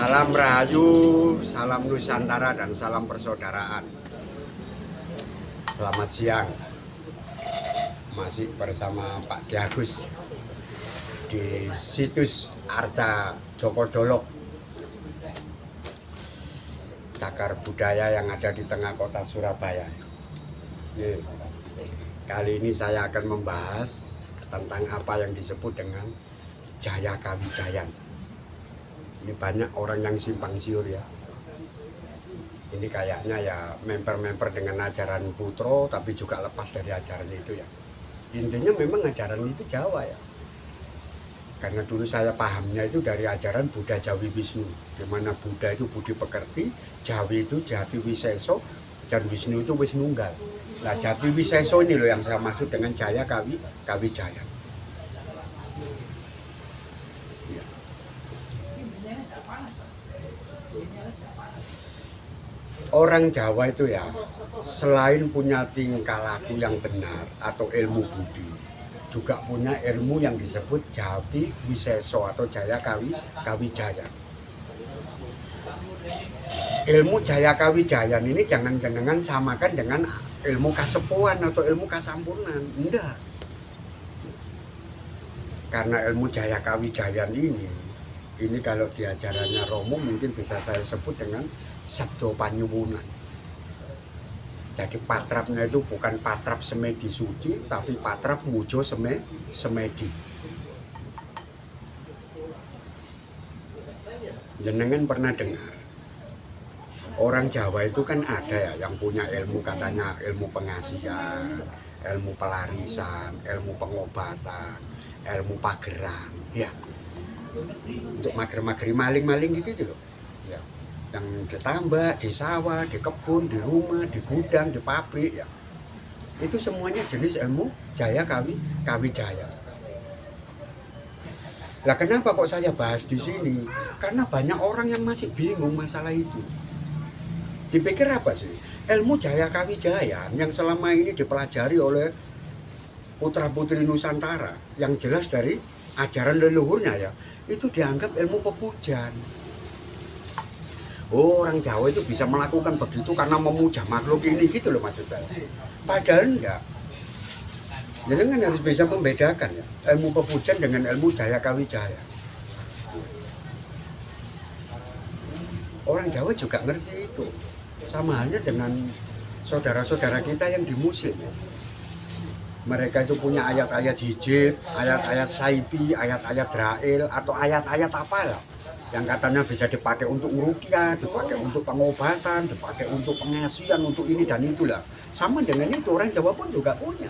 Salam Rahayu, salam Nusantara dan salam persaudaraan. Selamat siang. Masih bersama Pak Ki Agus di situs Arca Joko Dolok, cagar budaya yang ada di tengah kota Surabaya. Kali ini saya akan membahas tentang apa yang disebut dengan Jaya Kawijayan. Ini banyak orang yang simpang siur ya. Ini kayaknya ya member-member dengan ajaran Putro, tapi juga lepas dari ajaran itu ya. Intinya memang ajaran itu Jawa ya. Karena dulu saya pahamnya itu dari ajaran Buddha Jawi Wisnu, di mana Buddha itu budi pekerti, Jawi itu Jati Wiseso, dan Wisnu itu Wisnunggal. Nah, Jati Wiseso ini loh yang saya maksud dengan Jaya Kawijayan. Orang Jawa itu ya, selain punya tingkah laku yang benar atau ilmu budi, juga punya ilmu yang disebut Jati Wiseso atau Jaya Kawijayan. Ilmu Jaya Kawijayan ini jangan samakan dengan ilmu kasepuhan atau ilmu kasampurnan. Enggak. Karena ilmu Jaya Kawijayan ini kalau di ajarannya Romo mungkin bisa saya sebut dengan Sabdo Panyuwunan. Jadi patrapnya itu bukan patrap semedi suci, tapi patrap mujo semedi. Jenengan pernah dengar? Orang Jawa itu kan ada ya yang punya ilmu, katanya ilmu pengasihan, ilmu pelarisan, ilmu pengobatan, ilmu pageran, ya. Untuk mager-mageri maling-maling gitu loh. Ya. Yang ditambak, di sawah, di kebun, di rumah, di gudang, di pabrik ya. Itu semuanya jenis ilmu Jaya Kawijaya. Lah kenapa kok saya bahas di sini? Karena banyak orang yang masih bingung masalah itu. Dipikir apa sih? Ilmu Jaya Kawijaya yang selama ini dipelajari oleh putra-putri Nusantara yang jelas dari ajaran leluhurnya ya, itu dianggap ilmu pepujan. Oh, orang Jawa itu bisa melakukan begitu karena memuja makhluk ini gitu loh maksud saya. Padahal enggak. Jadi kan harus bisa membedakan ya, ilmu pepujan dengan ilmu Jaya Kawijaya. Orang Jawa juga ngerti itu. Sama halnya dengan saudara-saudara kita yang di Muslim ya. Mereka itu punya ayat-ayat hijab, ayat-ayat saibi, ayat-ayat drail, atau ayat-ayat apalah yang katanya bisa dipakai untuk ruqyah, dipakai untuk pengobatan, dipakai untuk pengasihan, untuk ini dan itulah. Sama dengan itu orang Jawa pun juga punya.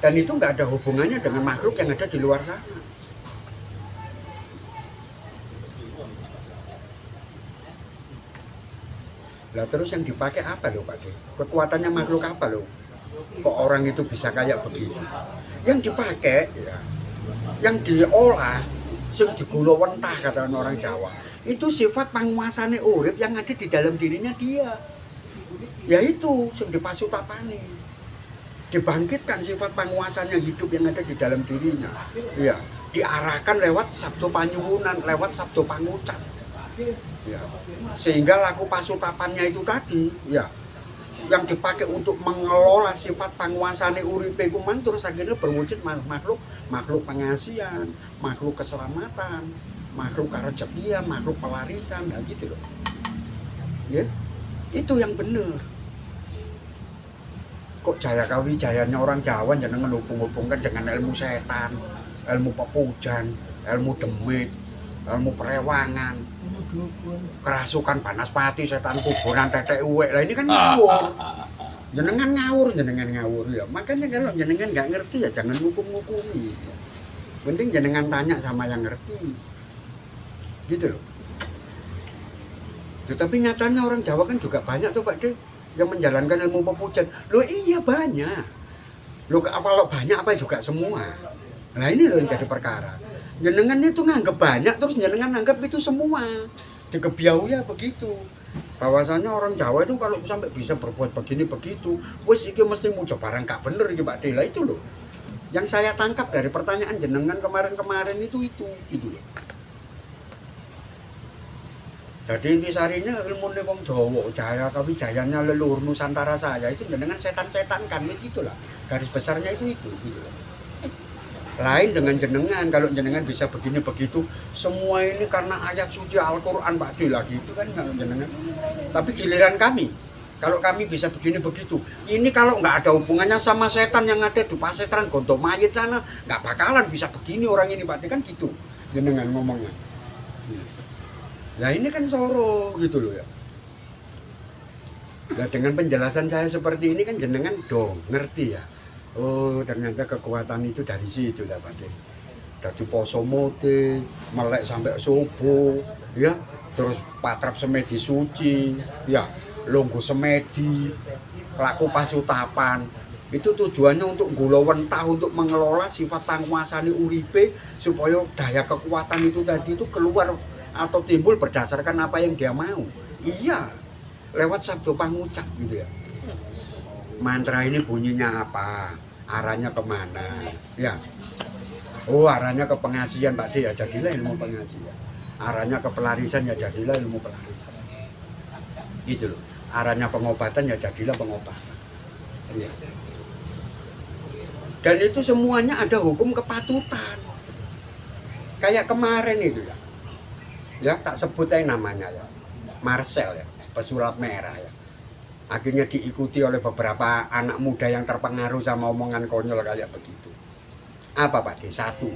Dan itu nggak ada hubungannya dengan makhluk yang ada di luar sana. Lah terus yang dipakai apa loh Pak De? Kekuatannya makhluk apa loh? Kok orang itu bisa kayak begitu? Yang dipakai ya, yang diolah, sing digula wentah kata orang Jawa, itu sifat panguasane urip yang ada di dalam dirinya dia. Yaitu sing dipasutapane. Dibangkitkan sifat panguasanya hidup yang ada di dalam dirinya. Ya, diarahkan lewat Sabdo Panyuwunan, lewat Sabdo Pangucap. Ya. Sehingga laku pasutapannya itu tadi, ya, yang dipakai untuk mengelola sifat panguasane uripe kuman terus akhirnya berwujud makhluk pengasihan, makhluk keselamatan, makhluk karejekian, makhluk pelarisan, nah gitu loh. Ya. Itu yang benar. Kok Jaya Kawijayanya orang Jawa jangan menghubung-hubungkan dengan ilmu setan, ilmu pepujan, ilmu demit, ilmu perewangan, kerasukan Banaspati, setan kuburan, tetek uwek. Lah ini kan ngawur. Jenengan ngawur ya. Makanya kalau jenengan nggak ngerti ya jangan ngukum-ngukumi. Penting jenengan tanya sama yang ngerti. Gitu loh. Tetapi nyatanya orang Jawa kan juga banyak tuh Pak De yang menjalankan ilmu pepujan. Loh iya banyak. Loh kalau banyak apa juga semua. Nah ini loh yang jadi perkara. Jenengan itu nganggep banyak terus jenengan nganggep itu semua. Dikebiau ya begitu. Bahwasanya orang Jawa itu kalau sampai bisa berbuat begini begitu, wis iki mesti muja barang gak bener iki Pak Dela itu loh. Yang saya tangkap dari pertanyaan jenengan kemarin-kemarin itu gitu loh. Jadi intisarinya ilmu wong Jawa, Jaya Kawijayanya leluhur Nusantara saya itu jenengan setan-setan kan wis itulah. Garis besarnya itu gitu loh. Lain dengan jenengan, kalau jenengan bisa begini begitu, semua ini karena ayat suci Al-Qur'an Pak D lagi itu kan kalau jenengan. Tapi giliran kami, kalau kami bisa begini begitu, ini kalau nggak ada hubungannya sama setan yang ada di pasetran Gonto Mayit sana, nggak bakalan bisa begini orang ini Pak D kan gitu jenengan ngomongnya. Nah ini kan soro gitu loh ya. Nah dengan penjelasan saya seperti ini kan jenengan dong ngerti ya. Oh ternyata kekuatan itu dari situ lah Pak De. Dari poso mode, melek sampai subuh, ya. Terus patrap semedi suci, ya. Lungguh semedi, laku pasutapan. Itu tujuannya untuk gula wentah, untuk mengelola sifat tangwasani uripe supaya daya kekuatan itu tadi itu keluar atau timbul berdasarkan apa yang dia mau. Iya, lewat sabdo pangucap gitu ya. Mantra ini bunyinya apa? Arahnya kemana? Ya. Oh, arahnya ke pengasihan Pak D ya, jadilah ilmu pengasihan. Arahnya ke pelarisan ya, jadilah ilmu pelarisan. Gitu loh. Arahnya pengobatan ya, jadilah pengobatan. Iya. Dan itu semuanya ada hukum kepatutan. Kayak kemarin itu ya. Ya tak sebut aja namanya ya, Marcel ya, pesulap merah ya. Akhirnya diikuti oleh beberapa anak muda yang terpengaruh sama omongan konyol kayak begitu. Apa Pak D? Satu,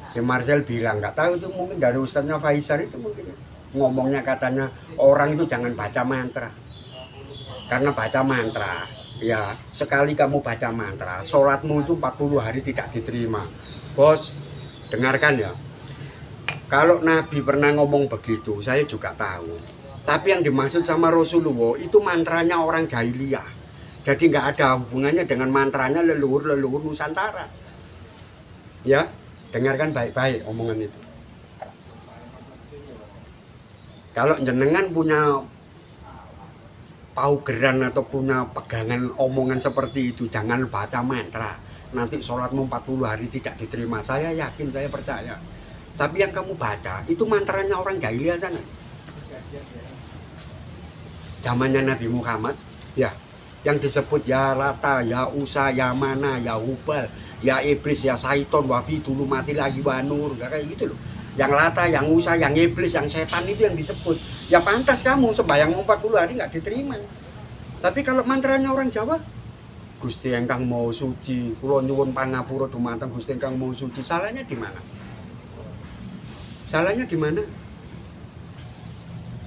si Marcel bilang nggak tahu itu mungkin dari ustadznya Faisal itu mungkin ngomongnya katanya orang itu jangan baca mantra, karena baca mantra ya sekali kamu baca mantra, sholatmu itu 40 hari tidak diterima. Bos, dengarkan ya. Kalau Nabi pernah ngomong begitu, saya juga tahu. Tapi yang dimaksud sama Rasulullah itu mantranya orang jahiliyah. Jadi nggak ada hubungannya dengan mantranya leluhur Nusantara. Ya, dengarkan baik-baik omongan itu. Kalau jenengan punya paugeran atau punya pegangan omongan seperti itu, jangan baca mantra. Nanti sholatmu 40 hari tidak diterima. Saya yakin, saya percaya. Tapi yang kamu baca itu mantranya orang jahiliyah sana. Zamannya Nabi Muhammad, ya, yang disebut ya Lata, ya Usa, ya Mana, ya Hubal, ya Iblis, ya Saiton, wafi dulu mati lagi wanur, kayak gitu loh. Yang Lata, yang Usa, yang Iblis, yang setan itu yang disebut. Ya pantas kamu sembahyang 40 hari nggak diterima. Tapi kalau mantranya orang Jawa, Gusti engkang mau suci, kula nyuwun pangapura dumateng Gusti engkang mau suci, salahnya di mana? Salahnya di mana?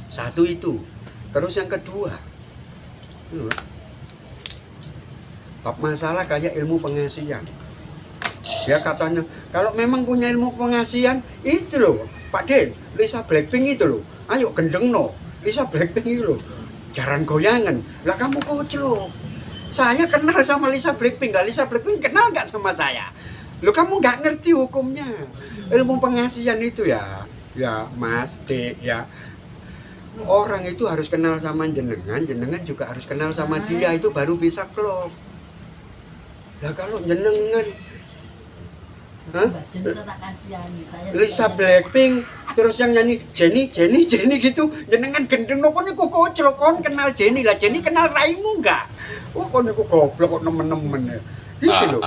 Satu itu. Terus yang kedua, bab masalah kayak ilmu pengasihan. Dia katanya, kalau memang punya ilmu pengasihan, itu loh, Pak D, Lisa Blackpink itu loh, ayo gendeng no, Lisa Blackpink itu loh, jaran goyangan. Lah kamu kocok. Saya kenal sama Lisa Blackpink, lah Lisa Blackpink kenal nggak sama saya? Lo kamu nggak ngerti hukumnya. Ilmu pengasihan itu ya Mas D ya. Orang itu harus kenal sama jenengan, jenengan juga harus kenal sama dia, itu baru bisa klop. Lah kalau jenengan Lisa Blackpink terus yang nyanyi Jenny gitu, jenengan gendeng no kon niku koclok, kon kenal Jenny lah, Jenny kenal raimu enggak? Wah kon niku goblok kok nemen-nemen ya. Gitu loh.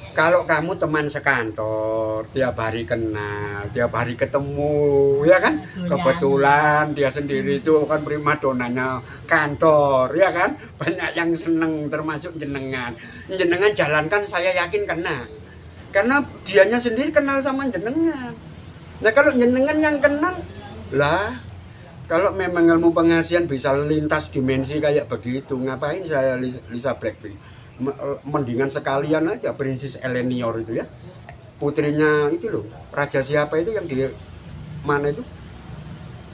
Kalau kamu teman sekantor, tiap hari kenal, tiap hari ketemu, ya kan? Kebetulan dia sendiri itu kan primadonanya kantor, ya kan? Banyak yang seneng, termasuk jenengan. Jenengan jalankan saya yakin kena. Karena dianya sendiri kenal sama jenengan. Nah kalau jenengan yang kenal, lah kalau memang ilmu pengasihan bisa lintas dimensi kayak begitu, ngapain saya Lisa Blackpink? Mendingan sekalian aja Princess Eleanor itu ya, putrinya itu loh, raja siapa itu yang di mana itu,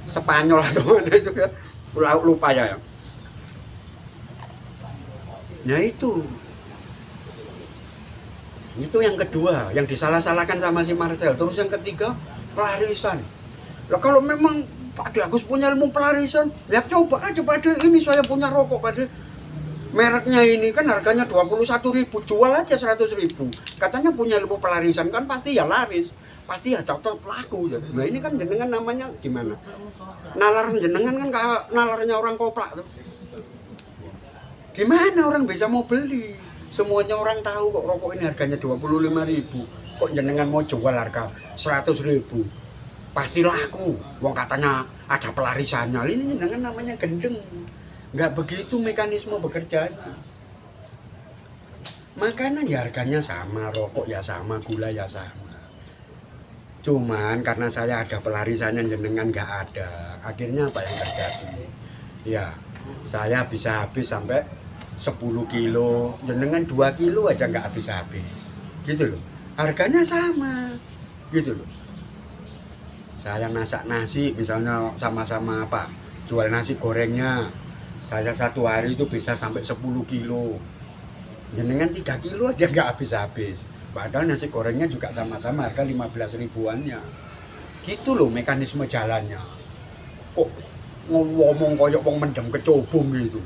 Spanyol atau mana itu ya, lupa ya. Nah itu yang kedua yang disalah-salahkan sama si Marcel. Terus yang ketiga pelarisan. Lah kalau memang Pak De Agus punya ilmu pelarisan, lihat coba aja Pak De, ini saya punya rokok Pak De. Mereknya ini kan harganya 21.000, jual aja 100.000. Katanya punya ilmu pelarisan kan pasti ya laris, pasti ya cocok laku. Nah ini kan jenengan namanya gimana? Nalar jenengan kan kayak nalarnya orang koplak tuh. Gimana orang bisa mau beli? Semuanya orang tahu kok rokok ini harganya 25.000. Kok jenengan mau jual harga 100.000? Pasti laku. Wong katanya ada pelarisannya. Ini jenengan namanya gendeng. Nggak begitu mekanisme bekerjanya. Makanan ya harganya sama, rokok ya sama, gula ya sama. Cuman karena saya ada pelarisannya jenengan nggak ada. Akhirnya apa yang terjadi? Ya, saya bisa habis sampai 10 kilo, jenengan 2 kilo aja nggak habis-habis. Gitu loh. Harganya sama. Gitu loh. Saya masak nasi misalnya sama-sama apa? Jual nasi gorengnya. Saya satu hari itu bisa sampai 10 kilo. Jenengan 3 kilo aja nggak habis-habis. Padahal nasi gorengnya juga sama-sama harga 15 ribuannya. Gitu loh mekanisme jalannya. Kok ngomong koyok wong mendem kecobong gitu.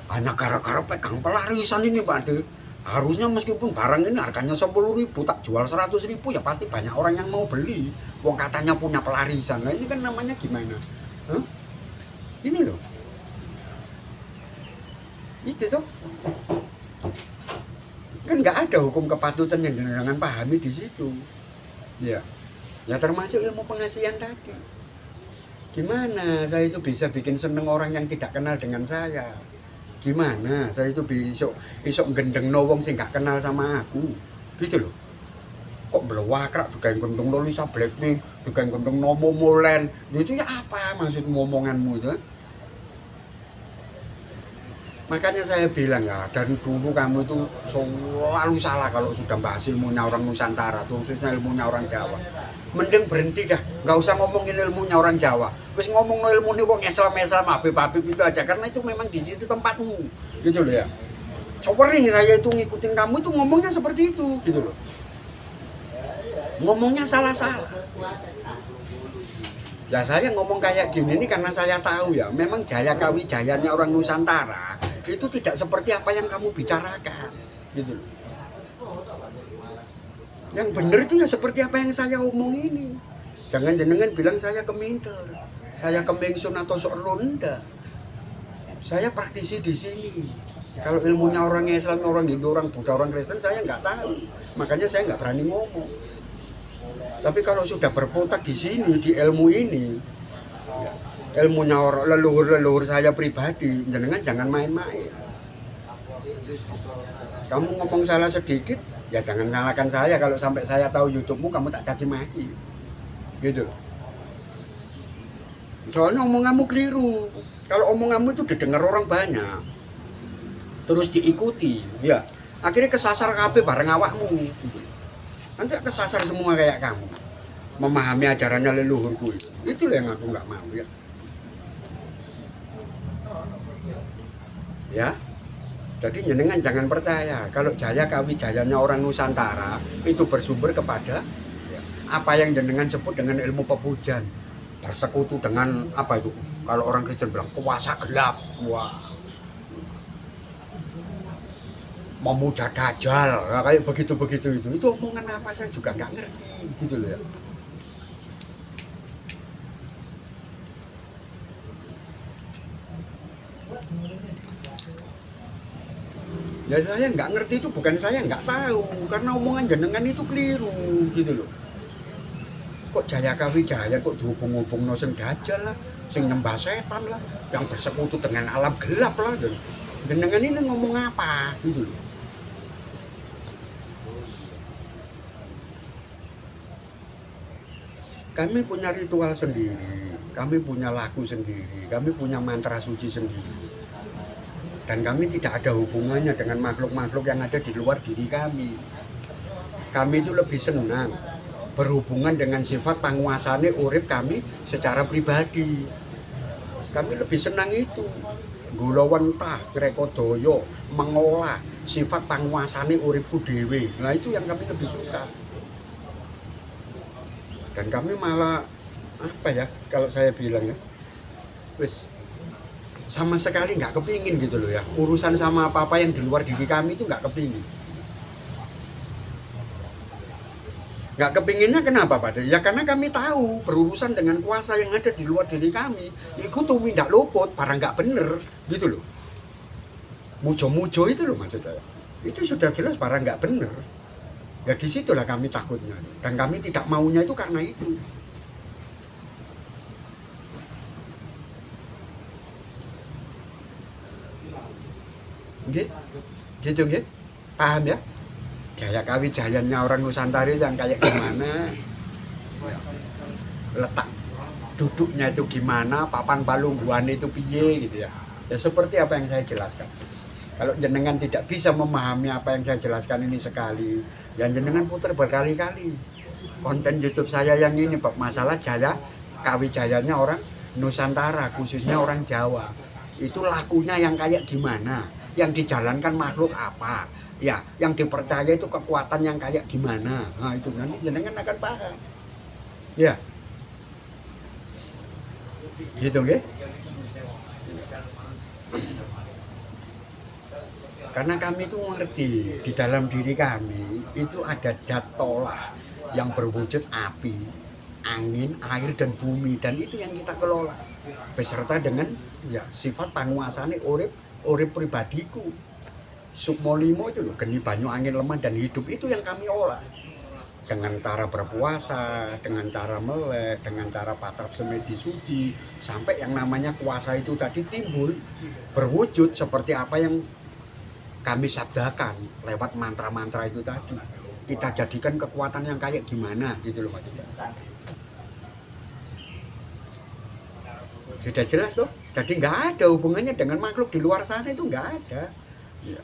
Hanya gara-gara pegang pelarisan ini Pak De. Harusnya meskipun barang ini harganya 10.000 tak jual 100.000 ya pasti banyak orang yang mau beli. Wong katanya punya pelarisan. Nah ini kan namanya gimana? Hah? Ini loh. Itu tuh. Kan nggak ada hukum kepatutan yang jenengan pahami di situ. Ya. Ya termasuk ilmu pengasihan tadi. Gimana saya itu bisa bikin seneng orang yang tidak kenal dengan saya? Gimana saya itu besok gendeng wong sing gak kenal sama aku? Gitu loh. Kok belewakrak bikin gendeng Lisa Blackpink, bikin gendeng Momo Molen. Itu ya apa maksud omonganmu itu? Makanya saya bilang ya, dari dulu kamu itu selalu salah kalau sudah bahas ilmunya orang Nusantara, khususnya ilmunya orang Jawa. Mending berhenti dah, nggak usah ngomongin ilmunya orang Jawa. Terus ngomong no ilmu nih wong Islam Habib itu aja, karena itu memang di situ tempatmu, gitu loh ya. Sering saya itu ngikutin kamu itu ngomongnya seperti itu, gitu loh. Ngomongnya salah-salah. Ya saya ngomong kayak gini ini karena saya tahu ya, memang Jaya Kawijayanya orang Nusantara itu tidak seperti apa yang kamu bicarakan, gitu loh. Yang benar itu ya seperti apa yang saya omong ini. Jangan jenengan bilang saya keminter, saya kemengsun atau sok ronda. Saya praktisi di sini. Kalau ilmunya orang Islam, orang Hindu, orang Buddha, orang Kristen saya nggak tahu. Makanya saya nggak berani ngomong. Tapi kalau sudah berpotak di sini, di ilmu ini, ilmunya orang leluhur saya pribadi, jenengan jangan main-main. Kamu ngomong salah sedikit, ya jangan salahkan saya. Kalau sampai saya tahu YouTube-mu, kamu tak caci maki, gitu. Soalnya omonganmu keliru. Kalau omonganmu itu didengar orang banyak, terus diikuti, ya akhirnya kesasar kabeh bareng awakmu. Nanti kesasar semua kayak kamu, memahami ajarannya leluhurku itu. Itulah yang aku nggak mau ya. Ya. Jadi jenengan jangan percaya kalau Jaya Kawijayanya orang Nusantara itu bersumber kepada ya, apa yang jenengan sebut dengan ilmu pepujan, bersekutu dengan apa itu? Kalau orang Kristen bilang kuasa gelap, wah, memuja dajjal, nah, kayak begitu itu omongan apa saya juga nggak ngerti, gitu loh ya. Ya saya nggak ngerti itu bukan saya nggak tahu, karena omongan jenengan itu keliru, gitu loh. Kok Jaya Kawijaya kok dihubung-hubung sing dajjal lah, sing nyembah setan lah, yang bersekutu dengan alam gelap lah. Jenengan ini ngomong apa, gitu loh. Kami punya ritual sendiri, kami punya lagu sendiri, kami punya mantra suci sendiri. Dan kami tidak ada hubungannya dengan makhluk-makhluk yang ada di luar diri kami. Kami itu lebih senang berhubungan dengan sifat panguasane urip kami secara pribadi. Kami lebih senang itu. Gulawentah, Krekodoyo, mengolah sifat panguasane uripku dhewe. Nah itu yang kami lebih suka. Dan kami malah apa ya kalau saya bilang ya, wis sama sekali nggak kepingin gitu loh ya, urusan sama apa-apa yang di luar diri kami itu nggak kepingin. Nggak kepinginnya kenapa Pak? Ya karena kami tahu berurusan dengan kuasa yang ada di luar diri kami itu tumindak luput, barang nggak bener gitu loh. Mujo-mujo itu loh maksud saya, itu sudah jelas barang nggak bener. Ya disitulah kami takutnya, dan kami tidak maunya itu karena itu. Nggih, gitu nggih, paham ya? Jaya Kawijayannya orang Nusantara yang kayak gimana, letak duduknya itu gimana, papan palungguan itu piye gitu ya. Ya seperti apa yang saya jelaskan. Kalau jenengan tidak bisa memahami apa yang saya jelaskan ini sekali, yang jenengan putar berkali-kali. Konten YouTube saya yang ini masalah Jaya Kawijayanya orang Nusantara, khususnya orang Jawa. Itu lakunya yang kayak gimana, yang dijalankan makhluk apa, ya, yang dipercaya itu kekuatan yang kayak gimana. Nah itu nanti jenengan akan paham. Ya, gitu nggih. Karena kami itu mengerti di dalam diri kami itu ada zat tolak yang berwujud api, angin, air dan bumi, dan itu yang kita kelola beserta dengan ya sifat panguasane urip pribadiku. Sukmo limo itu loh, geni banyu angin lemah dan hidup, itu yang kami olah dengan cara berpuasa, dengan cara melek, dengan cara patrap semedi suci, sampai yang namanya kuasa itu tadi timbul berwujud seperti apa yang kami sabdakan lewat mantra-mantra itu tadi. Kita jadikan kekuatan yang kayak gimana gitu loh Pak Cica. Sudah jelas loh. Jadi nggak ada hubungannya dengan makhluk di luar sana, itu nggak ada. Ya.